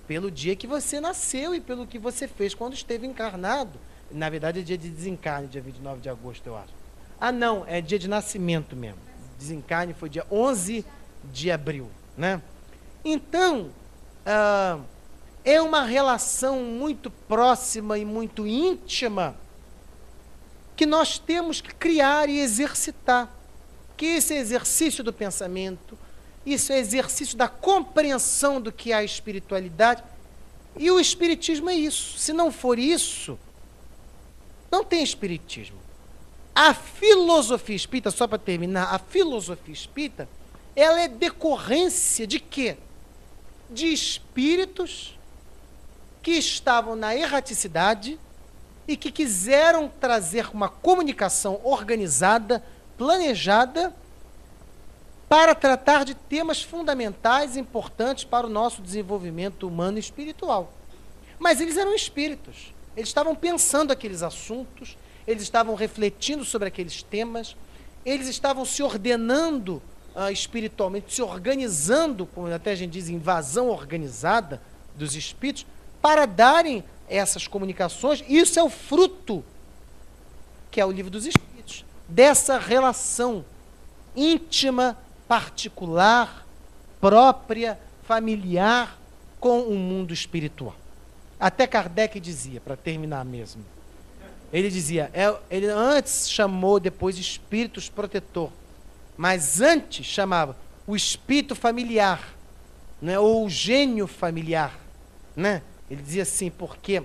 Pelo dia que você nasceu e pelo que você fez quando esteve encarnado. Na verdade, é dia de desencarne, dia 29 de agosto, eu acho. Ah, não, é dia de nascimento mesmo. Desencarne foi dia 11 de abril, né? Então, é uma relação muito próxima e muito íntima que nós temos que criar e exercitar. Que esse exercício do pensamento, isso é exercício da compreensão do que é a espiritualidade. E o espiritismo é isso. Se não for isso, não tem espiritismo. A filosofia espírita, só para terminar, a filosofia espírita, ela é decorrência de quê? De espíritos que estavam na erraticidade e que quiseram trazer uma comunicação organizada, planejada, para tratar de temas fundamentais e importantes para o nosso desenvolvimento humano e espiritual. Mas eles eram espíritos. Eles estavam pensando aqueles assuntos, eles estavam refletindo sobre aqueles temas, eles estavam se ordenando espiritualmente, se organizando, como até a gente diz, invasão organizada dos espíritos, para darem essas comunicações. Isso é o fruto, que é o Livro dos Espíritos, dessa relação íntima, particular, própria, familiar com o mundo espiritual. Até Kardec dizia, para terminar mesmo, ele dizia, ele antes chamou depois espíritos protetor, mas antes chamava o espírito familiar, né, ou o gênio familiar, né? Ele dizia assim, porque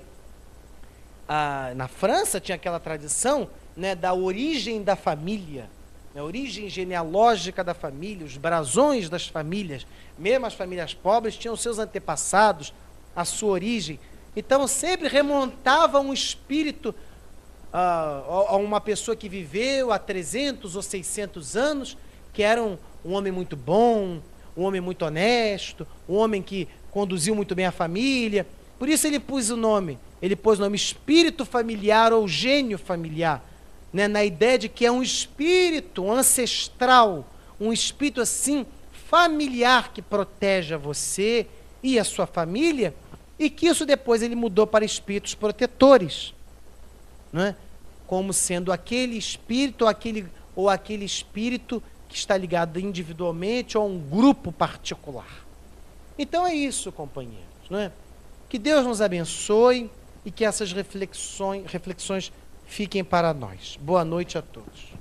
na França tinha aquela tradição, né, da origem da família, a origem genealógica da família, os brasões das famílias, mesmo as famílias pobres tinham seus antepassados, a sua origem. Então sempre remontava um espírito a uma pessoa que viveu há 300 ou 600 anos, que era um homem muito bom, um homem muito honesto, um homem que conduziu muito bem a família. Por isso ele pôs o nome espírito familiar ou gênio familiar, né, na ideia de que é um espírito ancestral, um espírito assim familiar que protege a você e a sua família, e que isso depois ele mudou para espíritos protetores, né, como sendo aquele espírito ou aquele espírito que está ligado individualmente ou a um grupo particular. Então é isso, companheiros, né? Que Deus nos abençoe e que essas reflexões fiquem para nós. Boa noite a todos.